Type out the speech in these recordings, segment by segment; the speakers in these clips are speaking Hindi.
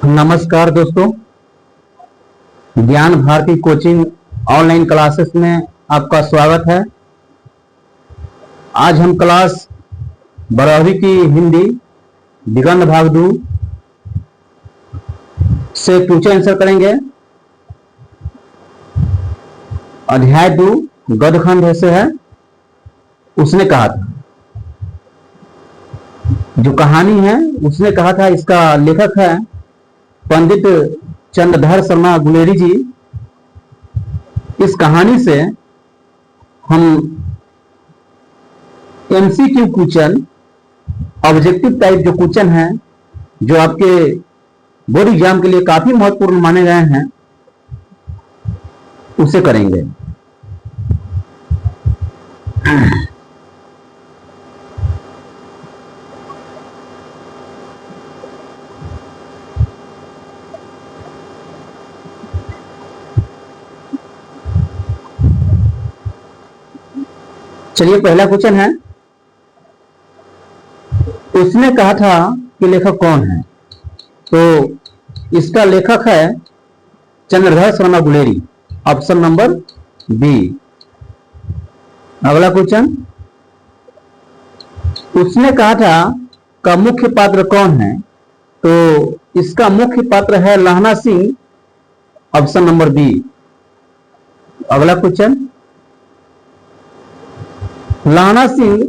नमस्कार दोस्तों, ज्ञान भारती कोचिंग ऑनलाइन क्लासेस में आपका स्वागत है। आज हम क्लास 12वीं की हिंदी निबंध भाग 2 से क्वेश्चन आंसर करेंगे। अध्याय 2 गद्यखंड से है। उसने कहा था, जो कहानी है उसने कहा था, इसका लेखक है पंडित चंद्रधर शर्मा गुलेरी जी। इस कहानी से हम एमसीक्यू क्वेश्चन, ऑब्जेक्टिव टाइप जो क्वेश्चन है, जो आपके बोर्ड एग्जाम के लिए काफी महत्वपूर्ण माने गए हैं, उसे करेंगे। चलिए, पहला क्वेश्चन है, उसने कहा था कि लेखक कौन है? तो इसका लेखक है Chandradhar Sharma Guleri, option number B. अगला क्वेश्चन, उसने कहा था का मुख्य पात्र कौन है? तो इसका मुख्य पात्र है लहना सिंह, ऑप्शन नंबर बी। अगला क्वेश्चन, लहना सिंह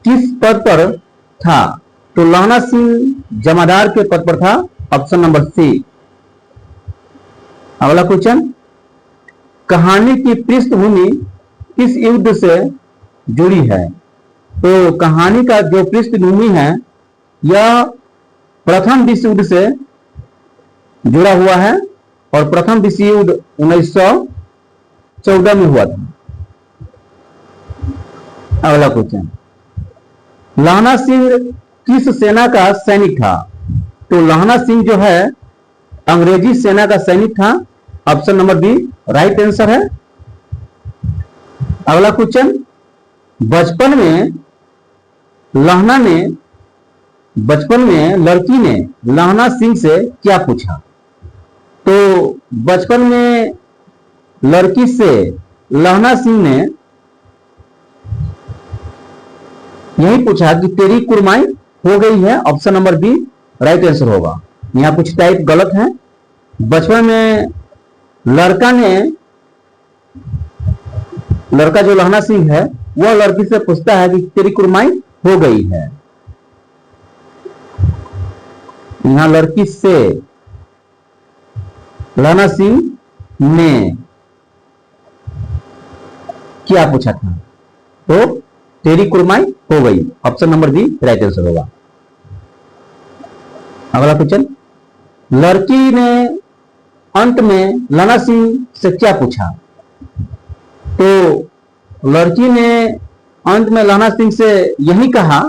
किस पद पर था? तो लहना सिंह जमादार के पद पर था, ऑप्शन नंबर सी। अगला क्वेश्चन, कहानी की पृष्ठभूमि किस युद्ध से जुड़ी है? तो कहानी का जो पृष्ठभूमि है यह प्रथम विश्व युद्ध से जुड़ा हुआ है, और प्रथम विश्व युद्ध 1914 में हुआ था। अगला क्वेश्चन, लहना सिंह किस सेना का सैनिक था? तो लहना सिंह जो है अंग्रेजी सेना का सैनिक था, option number B right answer है। अगला क्वेश्चन, बचपन में लड़की ने लहना सिंह से क्या पूछा? तो बचपन में लड़की से लहना सिंह ने यही पूछा कि तेरी कुर्माई हो गई है, option number B right answer होगा। यहां कुछ टाइप गलत है। बचपन में लड़का जो लहना सिंह है वह लड़की से पूछता है कि तेरी कुर्माई हो गई है। यहां लड़की से लहना सिंह ने क्या पूछा था? तो तेरी कुर्माई हो गई, option number B right answer होगा। अगला क्वेश्चन, लड़की ने अंत में लहना सिंह से क्या पूछा? तो लड़की ने अंत में लहना सिंह से यही कहा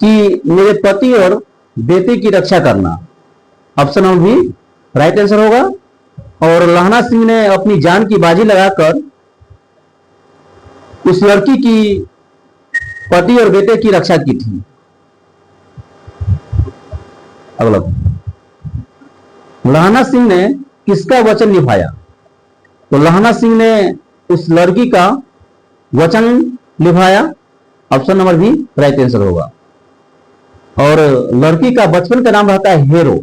कि मेरे पति और बेटे की रक्षा करना, option number B right answer होगा। और लहना सिंह ने अपनी जान की बाजी लगाकर उस लड़की की पति और बेटे की रक्षा की थी। अगला, लहना सिंह ने किसका वचन निभाया? तो लहना सिंह ने उस लड़की का वचन निभाया, option number B right answer होगा। और लड़की का बचपन का नाम रहता है हेरो।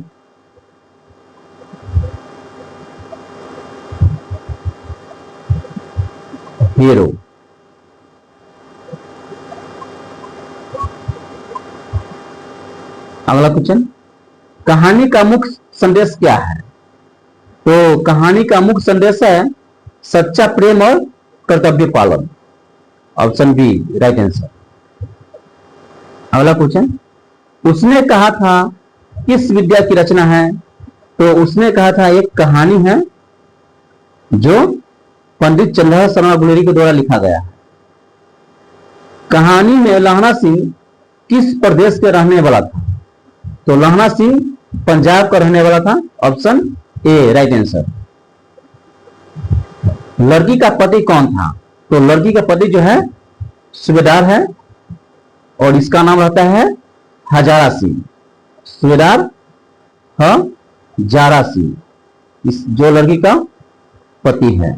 हेरो। अगला क्वेश्चन, कहानी का मुख्य संदेश क्या है? तो कहानी का मुख्य संदेश है सच्चा प्रेम और कर्तव्य पालन, ऑप्शन बी राइट आंसर। अगला क्वेश्चन, उसने कहा था किस विद्या की रचना है? तो उसने कहा था एक कहानी है जो पंडित चंद्रधर शर्मा गुलेरी के द्वारा लिखा गया है। कहानी में लहना सिंह किस प्रदेश के रहने वाला था? तो लहना सिंह पंजाब का रहने वाला था, ऑप्शन ए राइट आंसर। लड़की का पति कौन था? तो लड़की का पति जो है सूबेदार है, और इसका नाम रहता है हजारा सिंह। सूबेदार हाँ जारा सिंह, इस जो लड़की का पति है।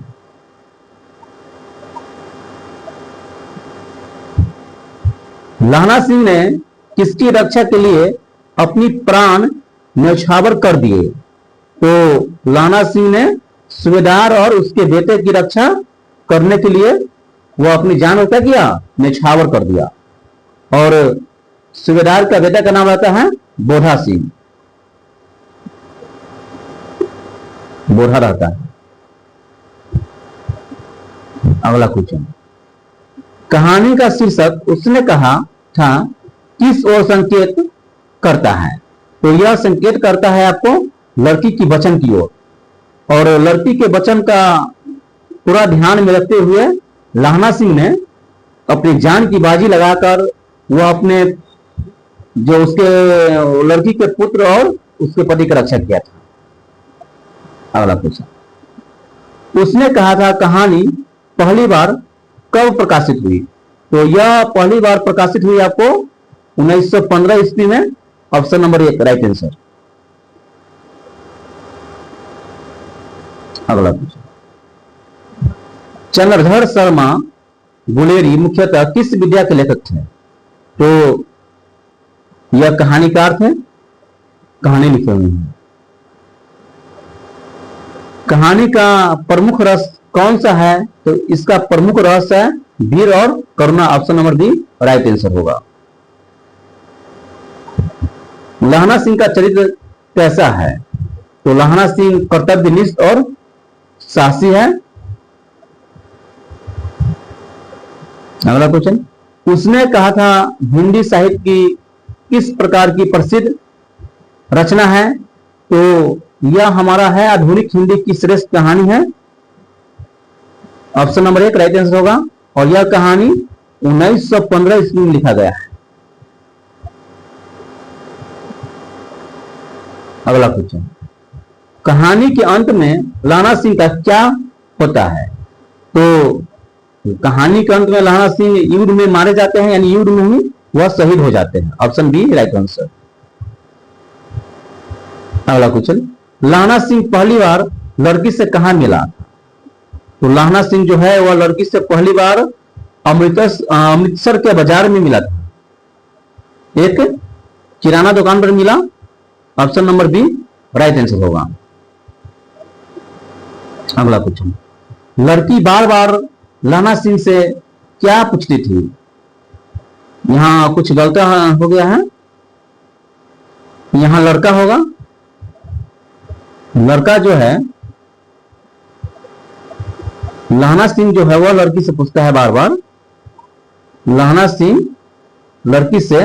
लाना सिंह ने किसकी रक्षा के लिए अपनी प्राण न्यौछावर कर दिए? तो लाना सिंह ने सूबेदार और उसके बेटे की रक्षा करने के लिए वो अपनी जान क्या किया, न्यौछावर कर दिया। और सूबेदार का बेटा का नाम रहता है बोधा सिंह, बोधा रहता है। अगला क्वेश्चन, कहानी का शीर्षक उसने कहा था किस ओर संकेत करता है? तो यह संकेत करता है आपको लड़की की वचन की ओर, और लड़की के वचन का पूरा ध्यान में रखते हुए लाहना सिंह ने अपनी जान की बाजी लगाकर वह अपने जो उसके लड़की के पुत्र और उसके पति का रक्षा किया था। अगला क्वेश्चन, उसने कहा था कहानी पहली बार कब प्रकाशित हुई? तो यह पहली बार प्रकाशित हुई आपको 1915 ईस्वी में। Option number 1 right answer. अगला क्वेश्चन, चंद्रधर शर्मा गुलेरी मुख्यतः किस विद्या के लेखक थे? तो यह कहानीकार थे, कहानी लिखे हुए हैं। कहानी का प्रमुख रस कौन सा है? तो इसका प्रमुख रस है वीर और करुणा। Option number B right answer होगा। लाहना सिंह का चरित्र कैसा है? तो लाहना सिंह कर्तव्यनिष्ठ और साहसी है। अगला क्वेश्चन, उसने कहा था हिंदी साहित्य की किस प्रकार की प्रसिद्ध रचना है? तो यह हमारा है आधुनिक हिंदी की श्रेष्ठ कहानी है। ऑप्शन नंबर 1 राइट आंसर होगा। और यह कहानी 1915 ईस्वी में लिखा गया है। अगला क्वेश्चन, कहानी के अंत में लाना सिंह का क्या होता है? तो कहानी के अंत में लाना सिंह युद्ध में मारे जाते हैं, यानी युद्ध में ही वह शहीद हो जाते हैं। Option B right answer. अगला क्वेश्चन, लाना सिंह पहली बार लड़की से कहां मिला? तो लाहना सिंह जो है वह लड़की से पहली बार अमृतसर के बाजार में मिला था, एक किराना दुकान पर मिला। Option number B right answer होगा। अगला क्वेश्चन, लड़की बार बार लाहना सिंह से क्या पूछती थी? यहां कुछ गलत हो गया है, यहां लड़का होगा। लड़का जो है लाहना सिंह जो है वह लड़की से पूछता है बार बार। लाहना सिंह लड़की से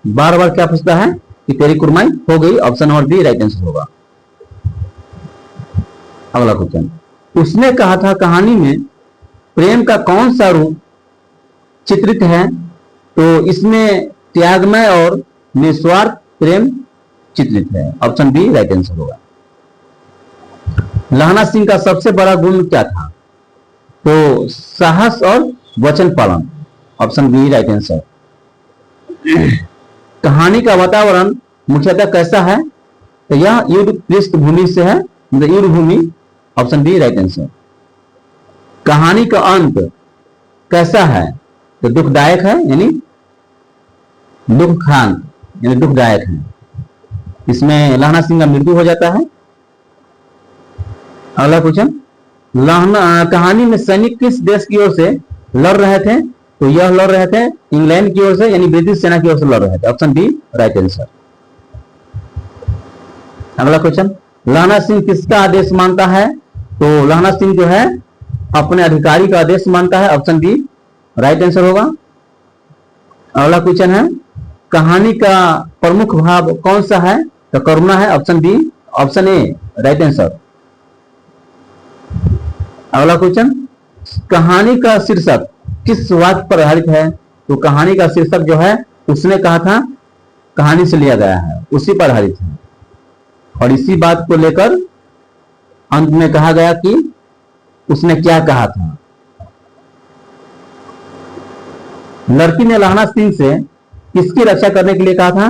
बार बार क्या पूछता है कि तेरी कुर्बाई हो गई। Option number B right answer होगा। अगला क्वेश्चन, उसने कहा था कहानी में प्रेम का कौन सा रूप चित्रित है? तो इसमें त्यागमय और निस्वार्थ प्रेम चित्रित है। ऑप्शन बी राइट आंसर होगा। लाहना सिंह का सबसे बड़ा गुण क्या था? तो साहस और वचन पालन। Option B right answer. कहानी का वातावरण मुख्यतः कैसा है? तो यह युद्ध पृष्ठभूमि से है, मतलब युद्ध भूमि। Option B right answer. कहानी का अंत कैसा है? तो दुखदायक है, यानी दुखखांत, यानी दुखदायक है। इसमें लाहना सिंह का मृत्यु हो जाता है। अगला क्वेश्चन, कहानी में सैनिक किस देश की ओर से लड़ रहे थे? तो यह लड़ रहे थे इंग्लैंड की ओर से, यानी ब्रिटिश सेना की ओर से लड़ रहे थे। Option B right answer. अगला क्वेश्चन, लाहना सिंह किसका आदेश मानता है? तो लाहना सिंह जो है अपने अधिकारी का आदेश मानता है। ऑप्शन बी राइट आंसर होगा। अगला क्वेश्चन है, कहानी का प्रमुख भाव कौन सा है? तो करुणा है। Option B, option A right answer. अगला क्वेश्चन, कहानी का शीर्षक किस वाक्य पर आधारित है? तो कहानी का शीर्षक जो है उसने कहा था कहानी से लिया गया है, उसी पर आधारित है। और इसी बात को लेकर अंत में कहा गया कि उसने क्या कहा था। लड़की ने लाहना सिंह से किसकी रक्षा करने के लिए कहा था?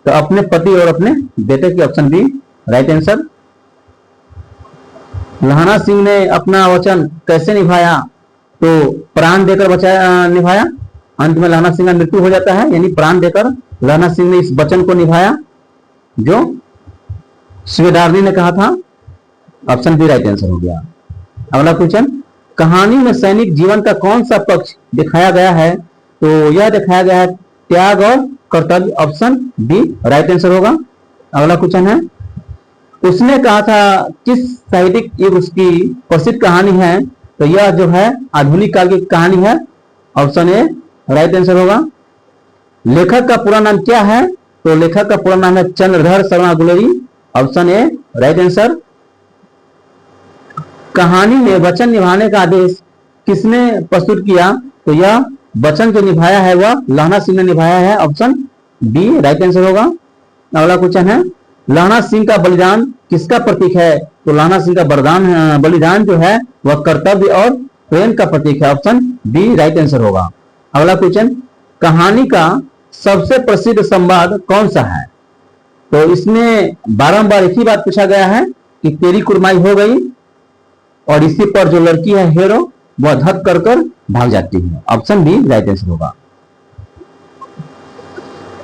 तो अपने पति और अपने बेटे की, ऑप्शन बी राइट आंसर। लहाना सिंह ने अपना वचन कैसे निभाया? तो प्राण देकर बचाया, निभाया। अंत में लहाना सिंह का मृत्यु हो जाता है, यानी प्राण देकर लहाना सिंह ने इस वचन को निभाया जो सूबेदारनी ने कहा था। ऑप्शन बी राइट आंसर हो गया। अगला क्वेश्चन, कहानी में सैनिक जीवन का कौन सा पक्ष दिखाया गया है? तो यह दिखाया गया है त्याग और कर्तव्य, ऑप्शन बी राइट आंसर होगा। अगला क्वेश्चन है, उसने कहा था किस साहित्यिक युग उसकी प्रसिद्ध कहानी है? तो यह जो है आधुनिक काल की कहानी है, ऑप्शन ए राइट आंसर होगा। लेखक का पूरा नाम क्या है? तो लेखक का पूरा नाम है Chandradhar Sharma Guleri, option A right answer. कहानी में वचन निभाने का आदेश किसने प्रस्तुत किया? तो यह वचन जो निभाया है वह लहाना सिंह ने निभाया है, ऑप्शन बी राइट आंसर होगा। अगला क्वेश्चन है, लहाना सिंह का बलिदान किसका प्रतीक है? तो लहाना सिंह का बलिदान जो है वह कर्तव्य और प्रेम का प्रतीक है, ऑप्शन बी राइट आंसर होगा। अगला क्वेश्चन, कहानी का सबसे प्रसिद्ध संवाद कौन सा है? तो इसमें बारंबार एक ही बात पूछा गया है कि तेरी कुर्माई हो गई, और इसी पर जो लड़की है हीरो वह धक कर भाग जाती है, ऑप्शन बी राइट आंसर होगा।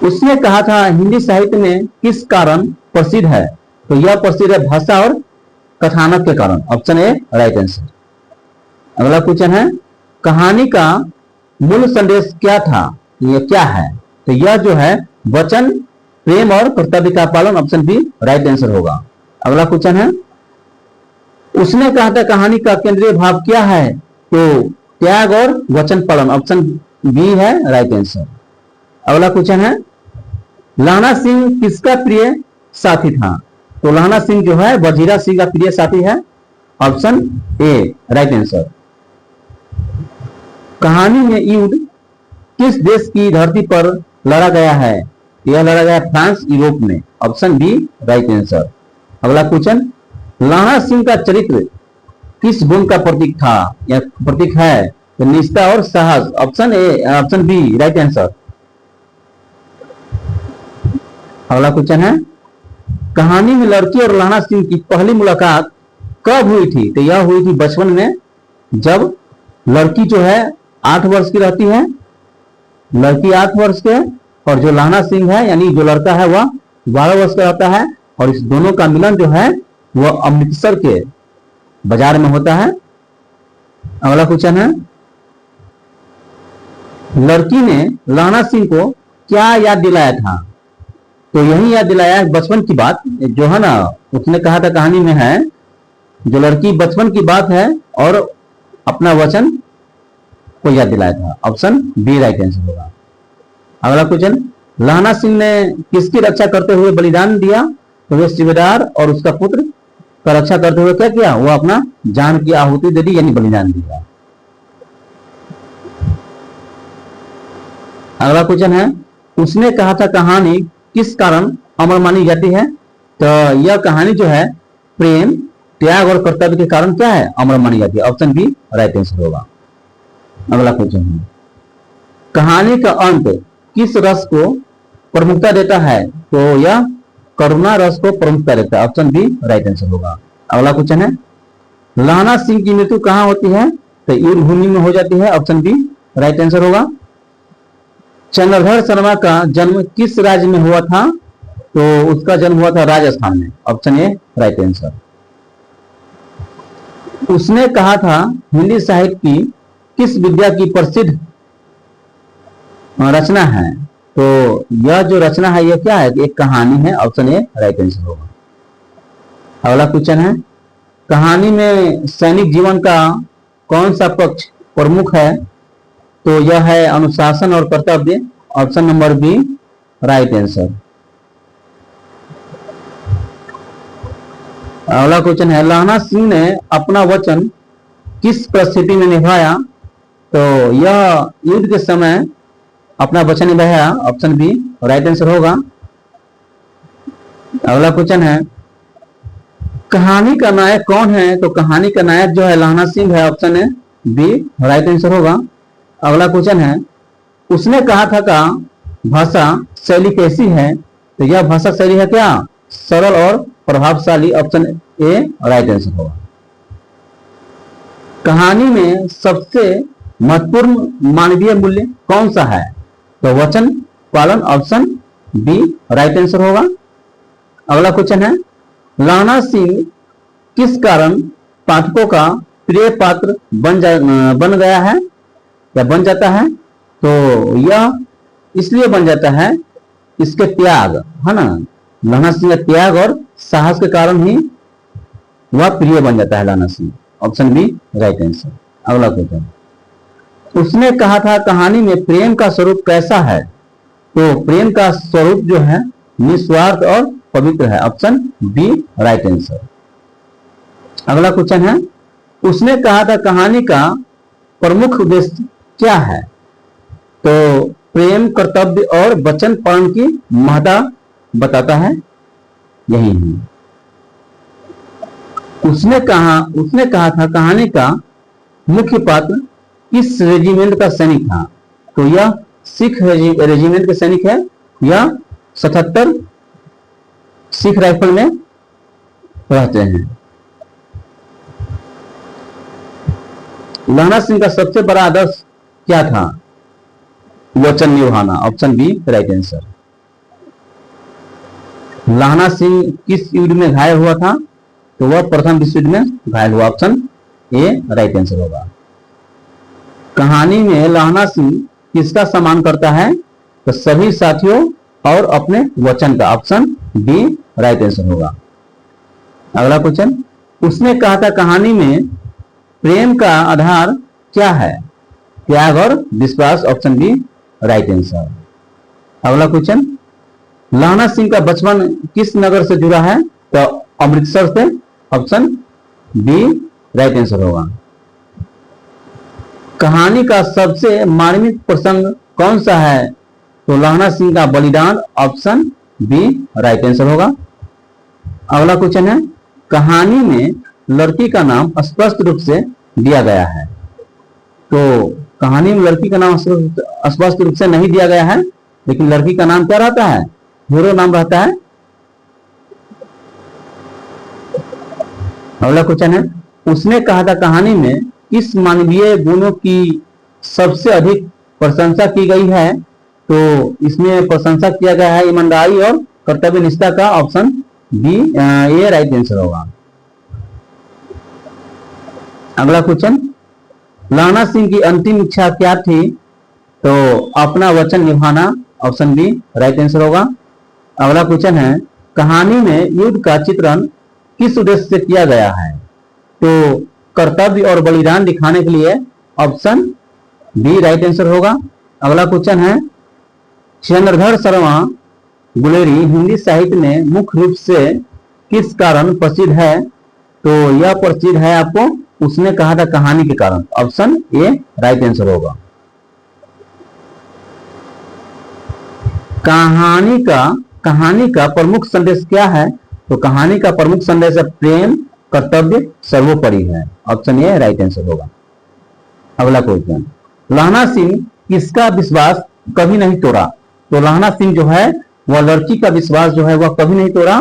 उसने कहा था हिंदी साहित्य में किस कारण प्रसिद्ध है? तो यह प्रसिद्ध है भाषा और कथानक के कारण, ऑप्शन ए राइट आंसर। अगला क्वेश्चन है, कहानी का मूल संदेश क्या था? यह क्या है? तो यह जो है वचन, प्रेम और कर्तव्य का पालन, ऑप्शन बी राइट आंसर होगा। अगला क्वेश्चन है, उसने कहा था कहानी का केंद्रीय भाव क्या है? तो त्याग और वचन पालन, ऑप्शन बी है राइट आंसर। अगला क्वेश्चन है, लहाना सिंह किसका प्रिय साथी था? तो लहाना सिंह जो है वजीरा सिंह का प्रिय साथी है, ऑप्शन ए राइट आंसर। कहानी में युद्ध किस देश की धरती पर लड़ा गया है? यह लड़ा गया फ्रांस, यूरोप में, ऑप्शन बी राइट आंसर। अगला क्वेश्चन, लहाना सिंह का चरित्र किस गुण का प्रतीक था या प्रतीक है? तो निष्ठा और साहस, option A, option B right answer. अगला क्वेश्चन है, कहानी में लड़की और लहाना सिंह की पहली मुलाकात कब हुई थी? तो यह हुई थी बचपन में, जब लड़की जो है 8 वर्ष की रहती है, लड़की 8 वर्ष के, और जो लहाना सिंह है यानी जो लड़का है वह 12 वर्ष का रहता है, और इस दोनों का मिलन जो है वह अमृतसर के बाजार में होता है। अगला क्वेश्चन है, लड़की ने लहाना सिंह को क्या याद दिलाया था? तो यही याद दिलाया बचपन की बात जो है ना, उसने कहा था कहानी में है, जो लड़की बचपन की बात है और अपना वचन को याद दिलाया था, ऑप्शन बी राइट आंसर होगा। अगला क्वेश्चन, लहाना सिंह ने किसकी रक्षा करते हुए बलिदान दिया? तो वह सूबेदार और उसका पुत्र का रक्षा करते हुए क्या किया? वो अपना जान की आहुति दे दी, यानी बलिदान दिया। अगला क्वेश्चन है, उसने कहा था कहानी किस कारण अमर मानी जाती है? तो यह कहानी जो है प्रेम, त्याग और कर्तव्य के कारण क्या है? अमर मानी जाती है, ऑप्शन बी राइट आंसर होगा। अगला क्वेश्चन है, कहानी का अंत किस रस को प्रमुखता देता है? तो यह करुणा रस को प्रमुखता देता है, ऑप्शन बी राइट आंसर होगा। अगला क्वेश्चन है, लहाना सिंह की मृत्यु कहां होती है? तो युद्ध भूमि में हो जाती है, ऑप्शन बी राइट आंसर होगा। चंद्रधर शर्मा का जन्म किस राज्य में हुआ था? तो उसका जन्म हुआ था राजस्थान में, ऑप्शन ए राइट आंसर। उसने कहा था हिंदी साहित्य की किस विद्या की प्रसिद्ध रचना है? तो यह जो रचना है यह क्या है? एक कहानी है, ऑप्शन ए राइट आंसर होगा। अगला क्वेश्चन है, कहानी में सैनिक जीवन का कौन सा पक्ष प्रमुख है? तो यह है अनुशासन और कर्तव्य, option number B right answer. अगला क्वेश्चन है, लहाना सिंह ने अपना वचन किस परिस्थिति में निभाया? तो यह युद्ध के समय अपना वचन निभाया, ऑप्शन बी राइट आंसर होगा। अगला क्वेश्चन है, कहानी का नायक कौन है? तो कहानी का नायक जो है लहाना सिंह है, ऑप्शन है बी राइट आंसर होगा। अगला क्वेश्चन है, उसने कहा था का भाषा शैली कैसी है? तो तो यह भाषा शैली है क्या? सरल और प्रभावशाली। ऑप्शन ए राइट आंसर होगा। कहानी में सबसे महत्वपूर्ण मानवीय मूल्य कौन सा है? तो वचन पालन। ऑप्शन बी राइट आंसर होगा। अगला क्वेश्चन है, लाना सिंह किस कारण पाठकों का प्रिय पात्र बन गया है या बन जाता है? तो यह इसलिए बन जाता है, इसके त्याग, है ना, लाना सिंह का त्याग और साहस के कारण ही वह प्रिय बन जाता है Lahna Singh. Option B right answer. अगला क्वेश्चन, उसने कहा था कहानी में प्रेम का स्वरूप कैसा है? तो प्रेम का स्वरूप जो है निस्वार्थ और पवित्र है। Option B right answer. अगला क्वेश्चन है, उसने कहा था कहानी का प्रमुख उद्देश्य क्या है? तो प्रेम, कर्तव्य और वचन पालन की महत्ता बताता है, यही है। उसने कहा था कहानी का मुख्य पात्र किस रेजिमेंट का सैनिक था? तो यह सिख रेजिमेंट के सैनिक है, या 77 सिख राइफल में रहते हैं। लाना सिंह का सबसे बड़ा आदर्श क्या था? वचन निभाना। Option B right answer. Lahna Singh किस युद्ध में घायल हुआ था? तो वह प्रथम विश्व युद्ध में घायल हुआ। ऑप्शन ए राइट आंसर होगा। कहानी में लाना सिंह किसका सम्मान करता है? तो सभी साथियों और अपने वचन का। ऑप्शन बी राइट आंसर होगा। अगला क्वेश्चन, उसने कहा था कहानी में प्रेम का आधार क्या है? त्याग और विश्वास। Option B right answer. अगला क्वेश्चन, लाना सिंह का बचपन किस नगर से जुड़ा है? तो अमृतसर से। ऑप्शन बी राइट आंसर होगा। कहानी का सबसे मार्मिक प्रसंग कौन सा है? तो लाना सिंह का बलिदान। ऑप्शन बी राइट आंसर होगा। अगला क्वेश्चन है, कहानी में लड़की का नाम स्पष्ट रूप से दिया गया है। तो कहानी में लड़की का नाम स्पष्ट रूप से नहीं दिया गया है, लेकिन लड़की का नाम क्या रहता है? हीरो नाम रहता है। अगला क्वेश्चन है, उसने कहा था कहानी में किस मानवीय गुणों की सबसे अधिक प्रशंसा की गई है? तो इसमें प्रशंसा किया गया है ईमानदारी और कर्तव्य निष्ठा का। ऑप्शन बी ये राइट आंसर होगा। अगला क्वेश्चन, लाना सिंह की अंतिम इच्छा क्या थी? तो अपना वचन निभाना। ऑप्शन बी राइट आंसर होगा। अगला क्वेश्चन है, कहानी में युद्ध का चित्रण किस उद्देश्य से किया गया है? तो कर्तव्य और बलिदान दिखाने के लिए। ऑप्शन बी राइट आंसर होगा। अगला क्वेश्चन है, चंद्रधर शर्मा गुलेरी हिंदी साहित्य में मुख्य रूप से किस कारण प्रसिद्ध है? तो यह प्रसिद्ध है आपको उसने कहा था कहानी के कारण। ऑप्शन ए राइट आंसर होगा। कहानी का प्रमुख संदेश क्या है? तो कहानी का प्रमुख संदेश है प्रेम, कर्तव्य सर्वोपरि है। ऑप्शन ए राइट आंसर होगा। अगला क्वेश्चन, लाना सिंह किसका विश्वास कभी नहीं तोड़ा? तो लाना सिंह जो है वह लड़की का विश्वास जो है वह कभी नहीं तोड़ा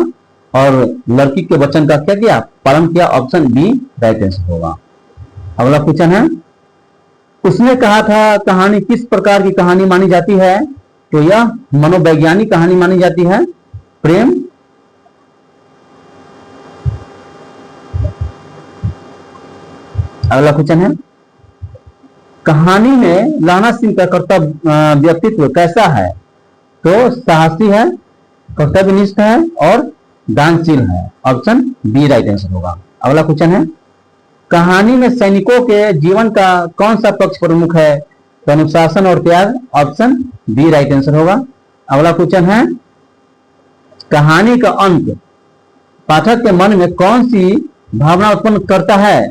और लड़की के वचन का क्या किया? पालन किया। ऑप्शन बी राइट आंसर होगा। अगला क्वेश्चन है, उसने कहा था कहानी किस प्रकार की कहानी मानी जाती है? तो यह मनोवैज्ञानिक कहानी मानी जाती है। प्रेम, अगला क्वेश्चन है, कहानी में लाना सिंह का कर्तव्य व्यक्तित्व कैसा है? तो साहसी है, कर्तव्यनिष्ठ है और दानशील है। ऑप्शन बी राइट आंसर होगा। अगला क्वेश्चन है, कहानी में सैनिकों के जीवन का कौन सा पक्ष प्रमुख है? तो अनुशासन और त्याग। ऑप्शन बी राइट आंसर होगा। अगला क्वेश्चन है, कहानी का अंत पाठक के मन में कौन सी भावना उत्पन्न करता है?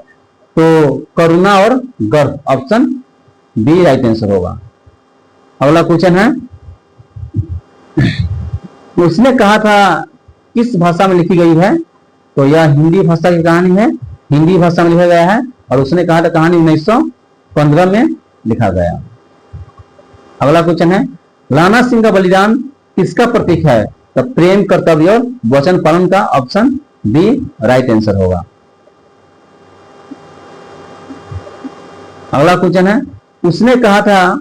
तो करुणा और गर्व। ऑप्शन बी राइट आंसर होगा। अगला क्वेश्चन है, उसने कहा था किस भाषा में लिखी गई है? तो यह हिंदी भाषा की कहानी है, हिंदी भाषा में लिखा गया है और उसने कहा था कहानी 1915 में लिखा गया। अगला क्वेश्चन है, लाना सिंह का बलिदान किसका प्रतीक है? तो प्रेम, कर्तव्य और वचन पालन का ऑप्शन बी राइट आंसर होगा। अगला क्वेश्चन है, उसने कहा था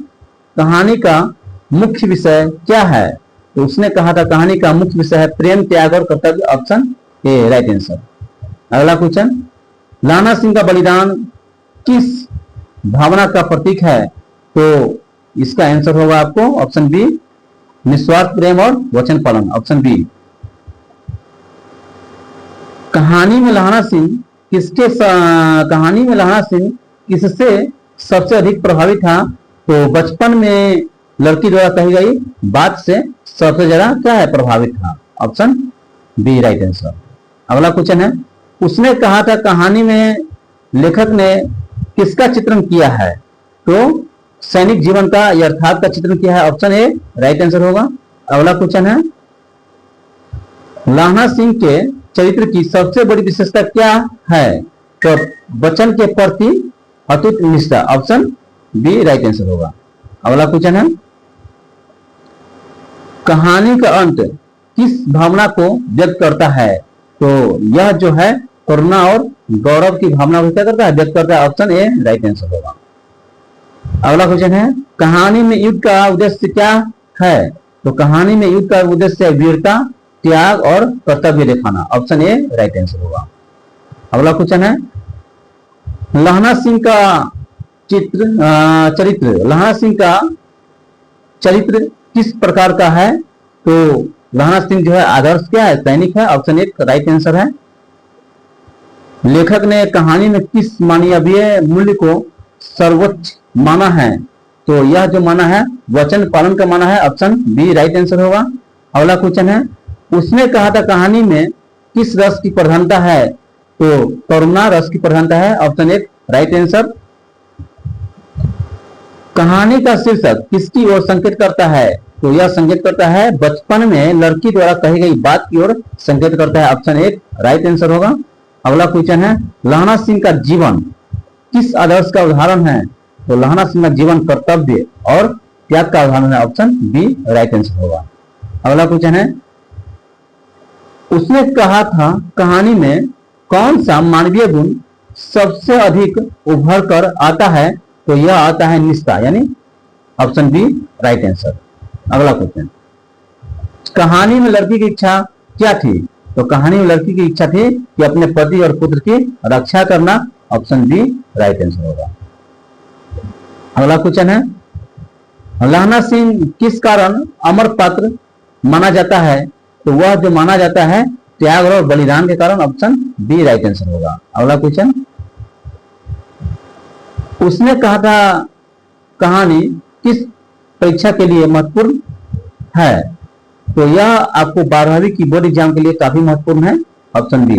कहानी का मुख्य विषय क्या है? तो उसने कहा था कहानी का मुख्य विषय है प्रेम, त्याग और कर्तव्य, ऑप्शन ए राइट आंसर। अगला क्वेश्चन, लाना सिंह का बलिदान किस भावना का प्रतीक है? तो इसका आंसर होगा आपको ऑप्शन बी निस्वार्थ प्रेम और वचन पालन, ऑप्शन बी। कहानी में लाना सिंह किससे सबसे अधिक प्रभावित था? तो बचपन में लड़की द्वारा कही गई बात से सबसे ज्यादा क्या है प्रभावित था, ऑप्शन बी राइट आंसर। अगला क्वेश्चन है, उसने कहा था कहानी में लेखक ने किसका चित्रण किया है? तो सैनिक जीवन का यथार्थ का चित्रण किया है, ऑप्शन ए राइट आंसर होगा। अगला क्वेश्चन है, लाना सिंह के चरित्र की सबसे बड़ी विशेषता क्या है? तो वचन के प्रति अटूट निष्ठा, ऑप्शन बी राइट आंसर होगा। अगला क्वेश्चन है, कहानी का अंत किस भावना को व्यक्त करता है? तो यह जो है करुणा और गौरव की भावना को क्या करता है, व्यक्त करता है, ऑप्शन ए राइट आंसर होगा। अगला क्वेश्चन है, कहानी में युद्ध का उद्देश्य क्या है? तो कहानी में युद्ध का उद्देश्य है वीरता, त्याग और कर्तव्य दिखाना, ऑप्शन ए राइट आंसर होगा। अगला क्वेश्चन है, लाना सिंह का चरित्र किस प्रकार का है? तो लाना सिंह जो है आदर्श क्या है, सैनिक है, ऑप्शन ए राइट आंसर है। लेखक ने कहानी में किस मानवीय मूल्य को सर्वोच्च माना है? तो यह जो माना है वचन पालन का माना है, ऑप्शन बी राइट आंसर होगा। अगला क्वेश्चन है, उसने कहा था कहानी में किस रस की प्रधानता है? तो करुणा रस की प्रधानता है, ऑप्शन ए राइट आंसर। कहानी का शीर्षक किसकी ओर संकेत करता है? तो यह संकेत करता है बचपन में लड़की द्वारा कही गई बात की ओर संकेत करता है, ऑप्शन ए राइट आंसर होगा। अगला क्वेश्चन है, लाना सिंह का जीवन किस आदर्श का उदाहरण है? तो लाना सिंह का जीवन कर्तव्य और त्याग का उदाहरण है, ऑप्शन बी राइट आंसर होगा। अगला क्वेश्चन है, उसने कहा था कहानी में कौन सा मानवीय गुण सबसे अधिक उभर कर आता है? तो यह आता है निष्ठा, यानी ऑप्शन बी राइट आंसर। अगला क्वेश्चन, कहानी में लड़की की इच्छा क्या थी? तो कहानी में लड़की की इच्छा थी कि अपने पति और पुत्र की रक्षा करना, ऑप्शन बी राइट आंसर होगा। अगला क्वेश्चन है, लाना सिंह किस कारण अमर पात्र माना जाता है? तो वह जो माना जाता है त्याग और बलिदान के कारण, ऑप्शन बी राइट आंसर होगा। अगला क्वेश्चन, उसने कहा था कहानी किस परीक्षा के लिए महत्वपूर्ण है? तो यह आपको 12वीं की बोर्ड एग्जाम के लिए काफी महत्वपूर्ण है, ऑप्शन बी।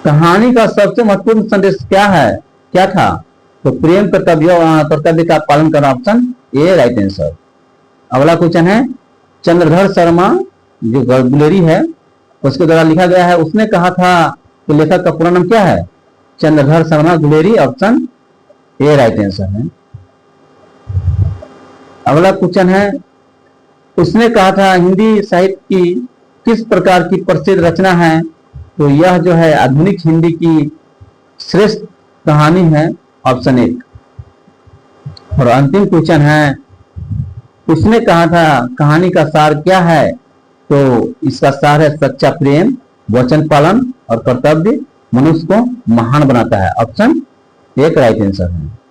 कहानी का सबसे महत्वपूर्ण संदेश क्या था? तो प्रेम, कर्तव्य का पालन करना, ऑप्शन ए राइट आंसर। अगला क्वेश्चन है, चंद्रधर शर्मा जो गुलेरी है उसके द्वारा लिखा गया है, उसने कहा था कि लेखक का पूरा नाम क्या है? Chandradhar Sharma Guleri, option A right answer है। अगला क्वेश्चन है, उसने कहा था हिंदी साहित्य की किस प्रकार की प्रसिद्ध रचना है? तो यह जो है आधुनिक हिंदी की श्रेष्ठ कहानी है, ऑप्शन ए। और अंतिम क्वेश्चन है, उसने कहा था कहानी का सार क्या है? तो इसका सार है सच्चा प्रेम, वचन पालन और कर्तव्य मनुष्य को महान बनाता है, ऑप्शन एक राइट आंसर है।